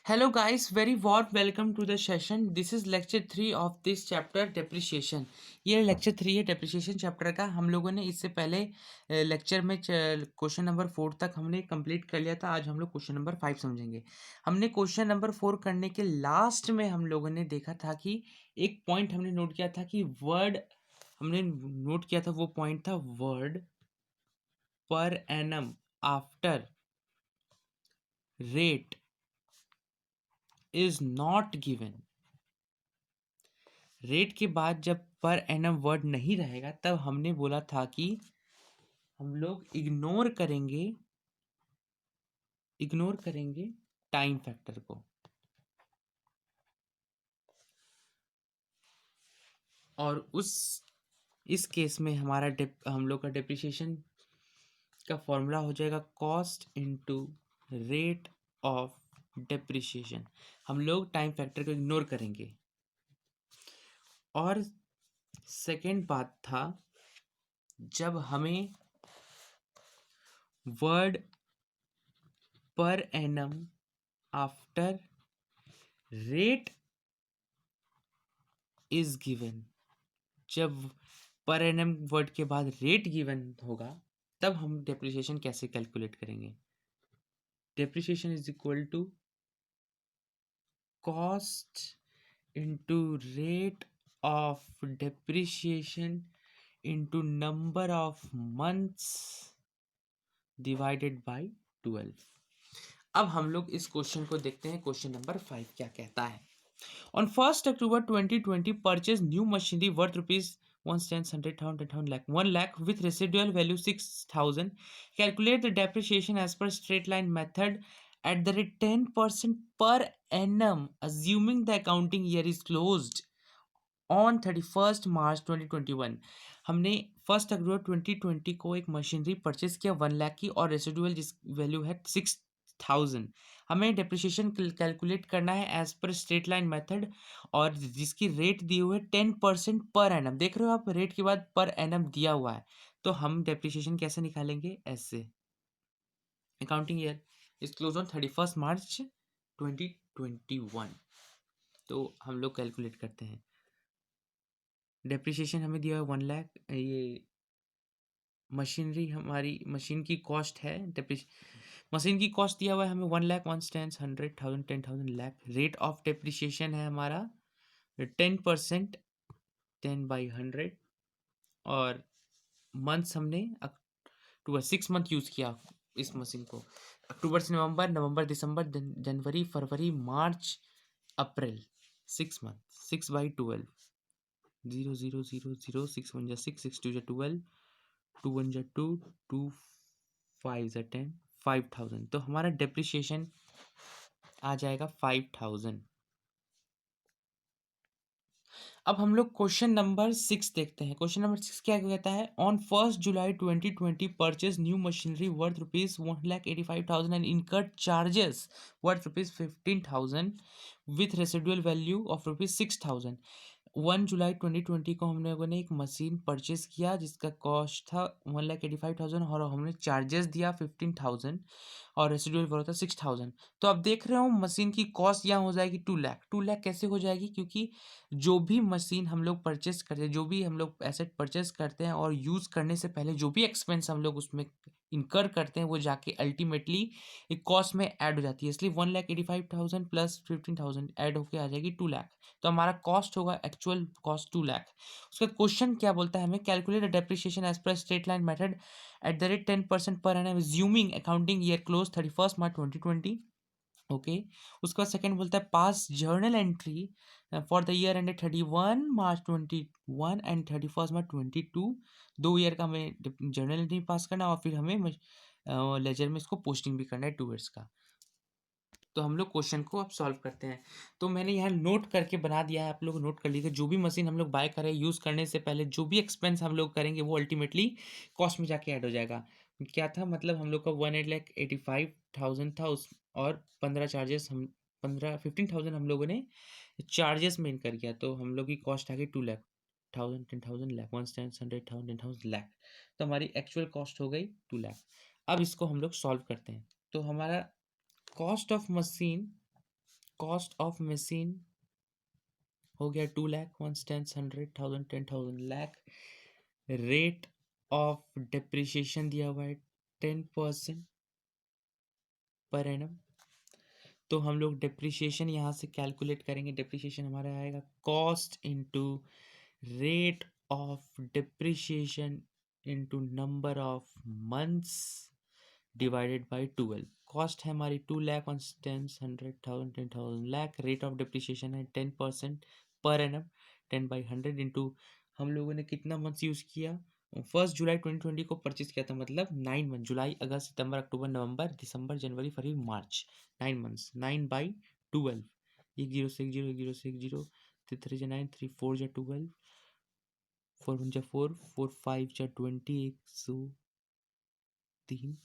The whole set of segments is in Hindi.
Hello guys, very warm welcome to the session. This is lecture 3 of this chapter depreciation. ये लेक्चर 3 है depreciation चैप्टर का। हम लोगों ने इससे पहले लेक्चर में क्वेश्चन नंबर 4 तक हमने कंप्लीट कर लिया था। आज हम लोग क्वेश्चन नंबर 5 समझेंगे। हमने क्वेश्चन नंबर 4 करने के लास्ट में हम लोगों ने देखा था कि एक पॉइंट हमने नोट किया था कि वर्ड हमने नोट किया था, वो पॉइंट था word per annum after rate is not given. Rate के बाद जब पर एनम वर्ड नहीं रहेगा तब हमने बोला था कि हम लोग इग्नोर करेंगे टाइम फैक्टर को। और इस केस में हमारा हम लोग का डेप्रिसिएशन का फॉर्मूला हो जाएगा cost into rate of depreciation. हम लोग टाइम फैक्टर को इग्नोर करेंगे। और सेकेंड बात था, जब हमें word per annum after rate is given, जब पर एनम वर्ड के बाद रेट गिवन होगा तब हम डेप्रिसिएशन कैसे कैलकुलेट करेंगे। Depreciation is equal to cost into rate of depreciation into number of months divided by 12। अब हम लोग इस क्वेश्चन को देखते हैं। क्वेश्चन नंबर 5 क्या कहता है। On 1st October 2020, purchase new machinery worth rupees 100,000 lakh 1 lakh with residual value 6,000. Calculate the depreciation as per straight line method at the rate 10% per annum, assuming the accounting year is closed on 31st March 2021. हमने 1 अक्टूबर 2020 को एक मशीनरी परचेज किया 1 लाख की और रेसिडुअल जिस वैल्यू है 6,000। हमें डेप्रिसिएशन कैलकुलेट करना है as per straight line method और जिसकी रेट दी हुई है 10% पर एनम। देख रहे हो आप, रेट के बाद पर एनम दिया हुआ है, तो हम डेप्रिसिएशन कैसे निकालेंगे? ऐसे accounting year is close on 31st मार्च 2021। तो हम लोग कैलकुलेट करते हैं। डेप्रिसिएशन हमें दिया है 1 लाख। ये मशीनरी हमारी मशीन की कॉस्ट है। मशीन की कॉस्ट दिया हुआ है हमें 1 लाख 1 टेंस 100,000 10,000 लाख। रेट ऑफ डेप्रिसिएशन है हमारा 10%, 10/100। और मंथ्स हमने अक्टूबर 6 मंथ यूज़ किया इस मशीन को। अक्टूबर से नवंबर, नवंबर दिसंबर, जनवरी फरवरी मार्च अप्रैल, 6 मंथ। 6/12, 0 0 0 0, 6 1 6, 6 2 12, 2 1 2, 2 5 10, 5,000। तो हमारा डेप्रिसिएशन आ जाएगा 5,000। अब हम लोग क्वेश्चन नंबर 6 देखते हैं। क्वेश्चन नंबर 6 क्या कहता है। On 1 July 2020 purchase new machinery worth rupees 1,85,000 and incurred charges worth rupees 15,000 with residual value of rupees 6,000। 1 जुलाई 2020 को हम लोगों ने एक मशीन परचेज किया जिसका कॉस्ट था 1,85,000 और हमने चार्जेस दिया 15,000 और रेसिडुअल वैल्यू था 6,000। तो आप देख रहे हो मशीन की कॉस्ट यहाँ हो जाएगी 2 लाख। 2 लाख कैसे हो जाएगी? क्योंकि जो भी मशीन हम लोग परचेस करते हैं, जो भी हम लोग एसेट परचेस करते हैं और यूज़ करने से पहले जो भी एक्सपेंस हम लोग उसमें इनकर करते हैं वो जाके अल्टीमेटली एक कॉस्ट में ऐड हो जाती है। इसलिए 1,85,000 प्लस 15,000 ऐड होके आ जाएगी 2 लाख। तो हमारा कॉस्ट होगा एक्चुअल कॉस्ट 2 लाख। उसका क्वेश्चन क्या बोलता है हमें, calculate the depreciation as per straight line method at the rate 10% per annum assuming accounting year close 31st March 2020। Okay. उसके बाद सेकंड बोलता है pass journal entry for the year ended 31 March 21 and 31st March 22। 2 year का हमें जर्नल एंट्री पास करना और फिर हमें लेजर में इसको पोस्टिंग भी करना है 2 ईयर्स का। तो हम लोग क्वेश्चन को अब सॉल्व करते हैं। तो मैंने यहाँ नोट करके बना दिया है, आप लोग नोट कर लीजिए। जो भी मशीन हम लोग बाय करें यूज़ करने से पहले जो भी एक्सपेंस हम लोग करेंगे वो अल्टीमेटली कॉस्ट में जाके ऐड हो जाएगा। क्या था मतलब हम लोग का 1,85,000 था उस और 15 चार्जेस हम 15,000 हम लोगों ने चार्जेस में इनकर किया, तो हम लोग की कॉस्ट आ गई 2 लाख 1000 10,000 लाख 100,000 10,000 लाख। तो हमारी एक्चुअल कॉस्ट हो गई 2 लाख। अब इसको हम लोग सॉल्व करते हैं। तो हमारा cost of machine cost of machine हो गया 2 lakh, 1 10 100,000 10,000 lakh. Rate of depreciation दिया हुआ है 10% पर एनम। तो हम लोग डिप्रिसिएशन यहाँ से कैलकुलेट करेंगे। डिप्रिसिएशन हमारा आएगा cost into rate of depreciation into number of months divided by 12। Cost है हमारी 2 lakh, 1 10 100,000 10,000 lakh. Rate of depreciation है 10% पर एनम। 10/100 इंटू हम लोगों ने कितना मंथ्स यूज़ किया, 1 जुलाई 2020 को परचेज किया था, मतलब 9 मंथ, जुलाई अगस्त सितंबर अक्टूबर नवंबर दिसंबर जनवरी फरवरी मार्च, 9 मंथ्स। 9/12, 1 0 से 1 0 1 0 से 1 0, 3 9 3 4 12, 4 1 4 4 5 20, 103,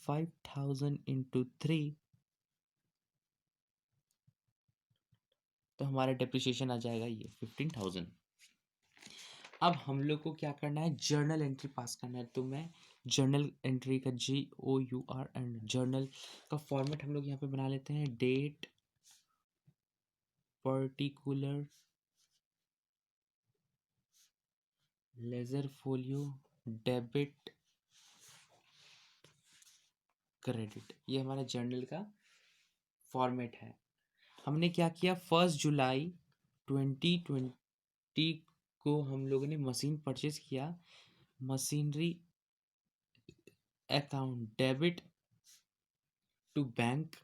5,000 इंटू 3, तो हमारा डिप्रिसिएशन आ जाएगा ये 15,000। अब हम लोग को क्या करना है, जर्नल एंट्री पास करना है। तो मैं जर्नल एंट्री का GOUR एंड जर्नल का फॉर्मेट हम लोग यहाँ पे बना लेते हैं। Date particular ledger folio debit credit, ये हमारा जर्नल का फॉर्मेट है। हमने क्या किया, 1 जुलाई 2020 को हम लोगों ने मशीन परचेज किया। Machinery account debit to bank,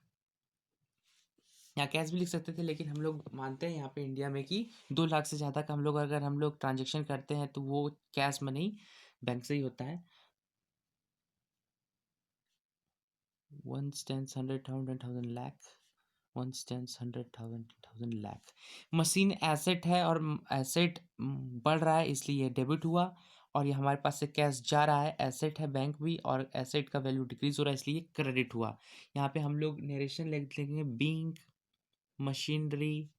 या कैश भी लिख सकते थे, लेकिन हम लोग मानते हैं यहाँ पे इंडिया में कि 2 लाख से ज़्यादा का हम लोग अगर हम लोग ट्रांजेक्शन करते हैं तो वो कैश में नहीं, बैंक से ही होता है। 1 10 100,000 10,000 लाख, 1 10 100,000 10,000 लाख। मशीन एसेट है और एसेट बढ़ रहा है इसलिए ये डेबिट हुआ, और ये हमारे पास से कैश जा रहा है, एसेट है बैंक भी, और एसेट का वैल्यू डिक्रीज हो रहा है इसलिए क्रेडिट हुआ। यहाँ पे हम लोग नरेशन लिख लेंगे, बीइंग मशीनरी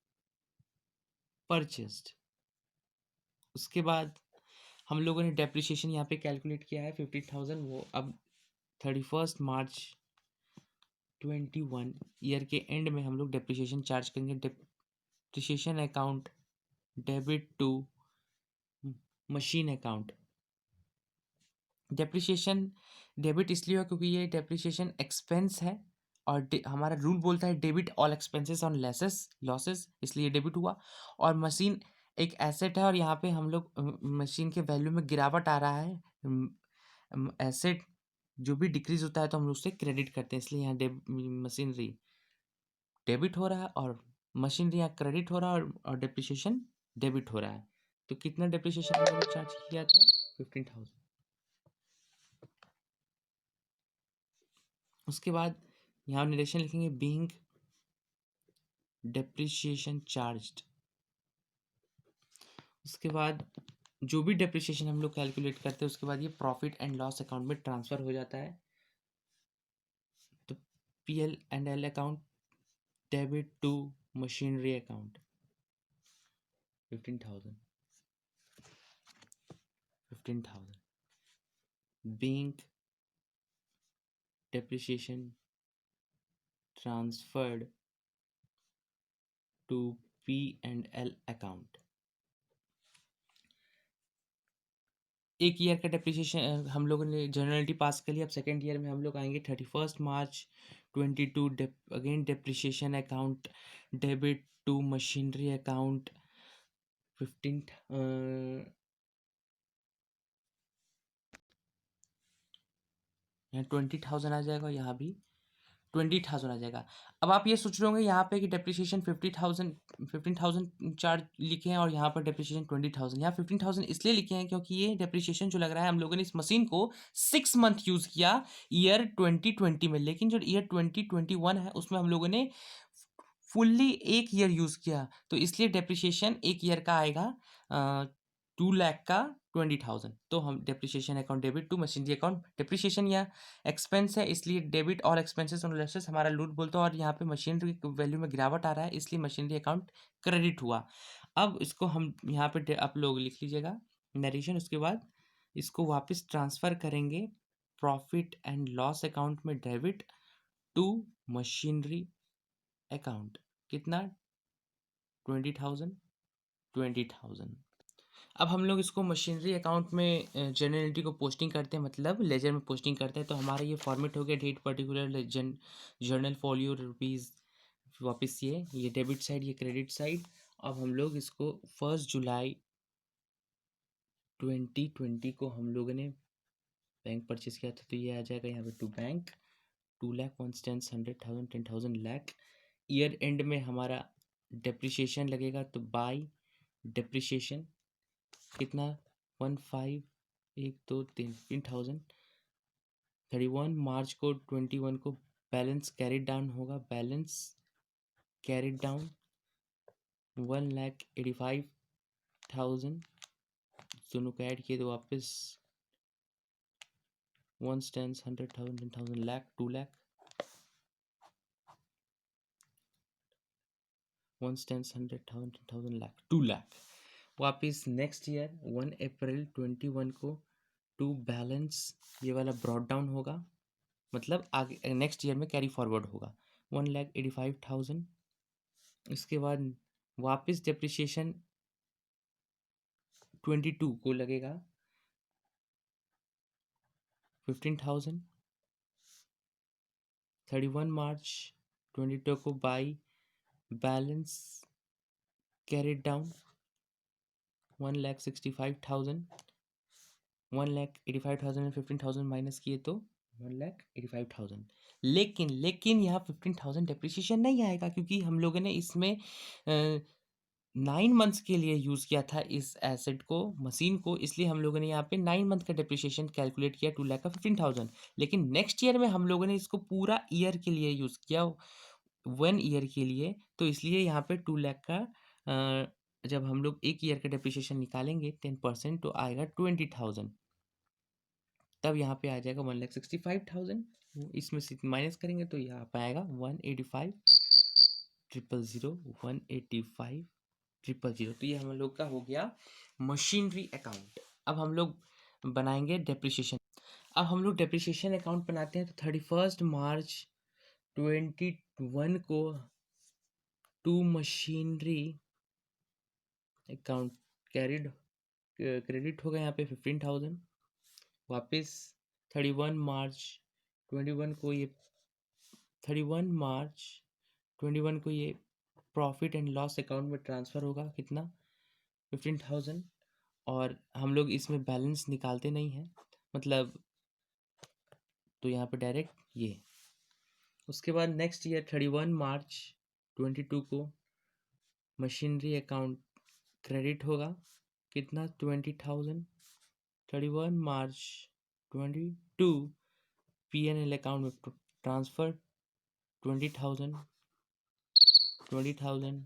परचेस्ड। उसके बाद हम लोगों ने डेप्रिसिएशन यहाँ पे कैलकुलेट किया है 50,000, वो अब 31 मार्च 2021 ईयर के एंड में हम लोग डेप्रिसिएशन चार्ज करेंगे। Depreciation account debit to machine account. Depreciation debit इसलिए हुआ क्योंकि ये डेप्रिसिएशन एक्सपेंस है, और हमारा रूल बोलता है debit all expenses on laces losses, इसलिए डेबिट हुआ। और मशीन एक एसेट है, और यहाँ पे हम लोग मशीन के वैल्यू में गिरावट आ रहा है। एसेट जो भी डिक्रीज होता है तो हम लोग उससे क्रेडिट करते हैं, इसलिए यहाँ मशीनरी डेबिट हो रहा है, और मशीनरी यहाँ क्रेडिट हो रहा है, और डेप्रिसिएशन डेबिट हो रहा है। तो कितना डेप्रिसिएशन हम लोगों ने चार्ज किया था, 15,000। उसके बाद यहाँ निरेशन लिखेंगे, बीइंग डेप्रिसिएशन चार्ज्ड। उसके बाद जो भी डेप्रिसिएशन हम लोग कैलकुलेट करते हैं उसके बाद ये प्रॉफिट एंड लॉस अकाउंट में ट्रांसफर हो जाता है। तो P&L account debit to machinery account 15,000 being depreciation transferred to P&L account. एक ईयर का डेप्रिसिएशन हम लोगों ने जनरलिटी पास कर लिया। अब सेकेंड ईयर में हम लोग आएंगे 31 March 2022, again depreciation account debit to machinery account 15, यहाँ 20,000 आ जाएगा, यहाँ भी 20,000 आ जाएगा। अब आप ये सोच रहे होंगे यहाँ पे कि डेप्रिसिएशन 15,000 चार्ज लिखे हैं और यहाँ पर डेप्रिसिएशन 20,000। यहाँ 15,000 इसलिए लिखे हैं क्योंकि ये डेप्रिसिएशन जो लग रहा है, हम लोगों ने इस मशीन को 6 मंथ यूज़ किया ईयर 2020 में, लेकिन जो ईयर 2021 है उसमें हम लोगों ने फुल्ली 1 ईयर यूज़ किया, तो इसलिए डेप्रिसिएशन 1 ईयर का आएगा 2 लाख का 20,000। तो हम depreciation account debit to machinery account, depreciation या एक्सपेंस है इसलिए डेबिट और एक्सपेंसेस ऑन लेसेस हमारा लूट बोलते हैं, और यहाँ पे मशीनरी वैल्यू में गिरावट आ रहा है इसलिए मशीनरी अकाउंट क्रेडिट हुआ। अब इसको हम यहाँ पे आप लोग लिख लीजिएगा नरेशन। उसके बाद इसको वापस ट्रांसफ़र करेंगे प्रॉफिट एंड लॉस अकाउंट में डेबिट टू मशीनरी अकाउंट कितना 20,000। अब हम लोग इसको मशीनरी अकाउंट में जनरल एंट्री को पोस्टिंग करते हैं, मतलब लेजर में पोस्टिंग करते हैं। तो हमारा ये फॉर्मेट हो गया date particular journal folio rupees, वापस ये डेबिट साइड, ये क्रेडिट साइड। अब हम लोग इसको 1 जुलाई 2020 को हम लोगों ने बैंक परचेज किया था, तो ये आ जाएगा यहाँ पे to bank 2 lakh 1 100,000 10,000 lakh. Year end में हमारा डेप्रिसिएशन लगेगा, तो बाई डेप्रिसिएशन कितना 15 1 2 3 15,000। 31 मार्च को 21 को बैलेंस कैरी डाउन होगा, बैलेंस कैरी डाउन 1,85,000। दोनों को ऐड किए तो वापस 1 10 100,000 10,000 लाख 2 लाख 1 10 100,000 10,000 लाख 2 लाख। वापस नेक्स्ट ईयर 1 अप्रैल 21 को टू बैलेंस ये वाला ब्रॉड डाउन होगा, मतलब आगे नेक्स्ट ईयर में कैरी फॉरवर्ड होगा 1,85,000। इसके बाद वापस डेप्रिसिएशन 22 को लगेगा 15,000। 31 मार्च 22 को by balance carried down 1,65,000। 1,85,000 15,000 minus किए तो 1,85,000। लेकिन यहाँ 15,000 डेप्रिसिएशन नहीं आएगा, क्योंकि हम लोगों ने इसमें 9 मंथ्स के लिए यूज़ किया था इस एसेट को, मशीन को, इसलिए हम लोगों ने यहाँ पे 9 मंथ का डेप्रिसिएशन कैलकुलेट किया 2 लाख का 15,000। लेकिन नेक्स्ट ईयर में हम लोगों ने इसको पूरा ईयर के लिए यूज़ किया, 1 ईयर के लिए, तो इसलिए यहाँ पे 2 लाख का जब हम लोग एक ईयर का डेप्रिसिएशन निकालेंगे 10% तो आएगा 20,000। तब यहाँ पे आ जाएगा 1,65,000। इसमें से माइनस करेंगे तो यहाँ पे आएगा 185,000 185,000। तो ये हम लोग का हो गया मशीनरी अकाउंट। अब हम लोग बनाएंगे डेप्रिसिएशन। अब हम लोग डेप्रिसिएशन अकाउंट बनाते हैं, तो 31 मार्च 21 को टू मशीनरी अकाउंट क्रेडिट होगा यहाँ पे 15,000। वापस 31 मार्च 21 को ये 31 मार्च 21 को ये प्रॉफिट एंड लॉस अकाउंट में ट्रांसफ़र होगा, कितना 15,000। और हम लोग इसमें बैलेंस निकालते नहीं हैं, मतलब, तो यहाँ पे डायरेक्ट ये। उसके बाद नेक्स्ट ईयर 31 मार्च 22 को मशीनरी अकाउंट क्रेडिट होगा, कितना 20,000। 31 मार्च 22 PNL अकाउंट में ट्रांसफ़र 20,000 20,000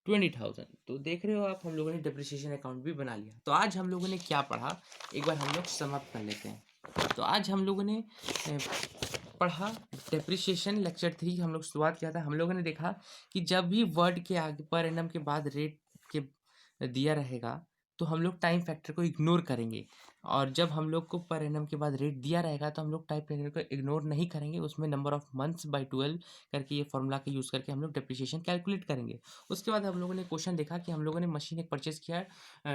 20,000। तो देख रहे हो आप, हम लोगों ने डेप्रिसिएशन अकाउंट भी बना लिया। तो आज हम लोगों ने क्या पढ़ा, एक बार हम लोग समाप्त कर लेते हैं। तो आज हम लोगों ने पढ़ा डेप्रिसिएशन लेक्चर 3, हम लोग शुरुआत किया था। हम लोगों ने देखा कि जब भी वर्ड के आगे पर एनम के बाद रेट के दिया रहेगा तो हम लोग टाइम फैक्टर को इग्नोर करेंगे, और जब हम लोग को पर एनम के बाद रेट दिया रहेगा तो हम लोग टाइम फैक्टर को इग्नोर नहीं करेंगे, उसमें नंबर ऑफ मंथ्स बाई 12 करके ये फॉर्मूला का यूज़ करके हम लोग डेप्रिसिएशन कैलकुलेट करेंगे। उसके बाद हम लोगों ने क्वेश्चन देखा कि हम लोगों ने मशीन एक परचेज किया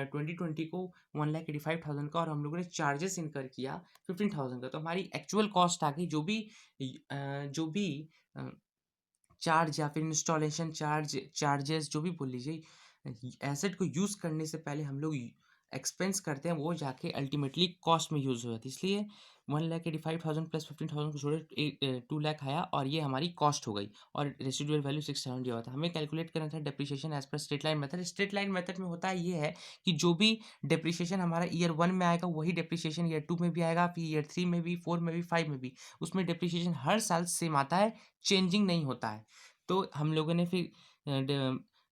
2020 को 1,85,000 का, और हम लोगों ने चार्जेस इनकर किया 15,000 का। तो हमारी एक्चुअल कॉस्ट आ गई, जो भी चार्ज या फिर इंस्टॉलेशन चार्जेस जो भी बोल लीजिए, एसेट को यूज़ करने से पहले हम लोग एक्सपेंस करते हैं, वो जाके अल्टीमेटली कॉस्ट में यूज़ हो जाती है। इसलिए 1,85,000 प्लस 15,000 को जोड़े 2 लाख आया, और ये हमारी कॉस्ट हो गई, और रेसिडुअल वैल्यू 670 हुआ था। हमें कैलकुलेट करना था depreciation as per straight line method. Straight line method में होता है ये है कि जो भी डेप्रिसिएशन हमारा ईयर 1 में आएगा वही डेप्रिसिएशन ईयर 2 में भी आएगा, फिर ईयर 3 में भी, 4 में भी, 5 में भी। उसमें डेप्रिसिएशन हर साल सेम आता है, चेंजिंग नहीं होता है। तो हम लोगों ने फिर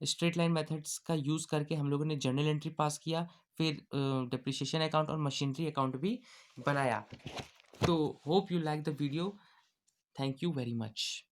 स्ट्रेट लाइन मेथड्स का यूज़ करके हम लोगों ने जर्नल एंट्री पास किया, फिर डेप्रिसिएशन अकाउंट और मशीनरी अकाउंट भी बनाया। तो hope you like the video. Thank you very much.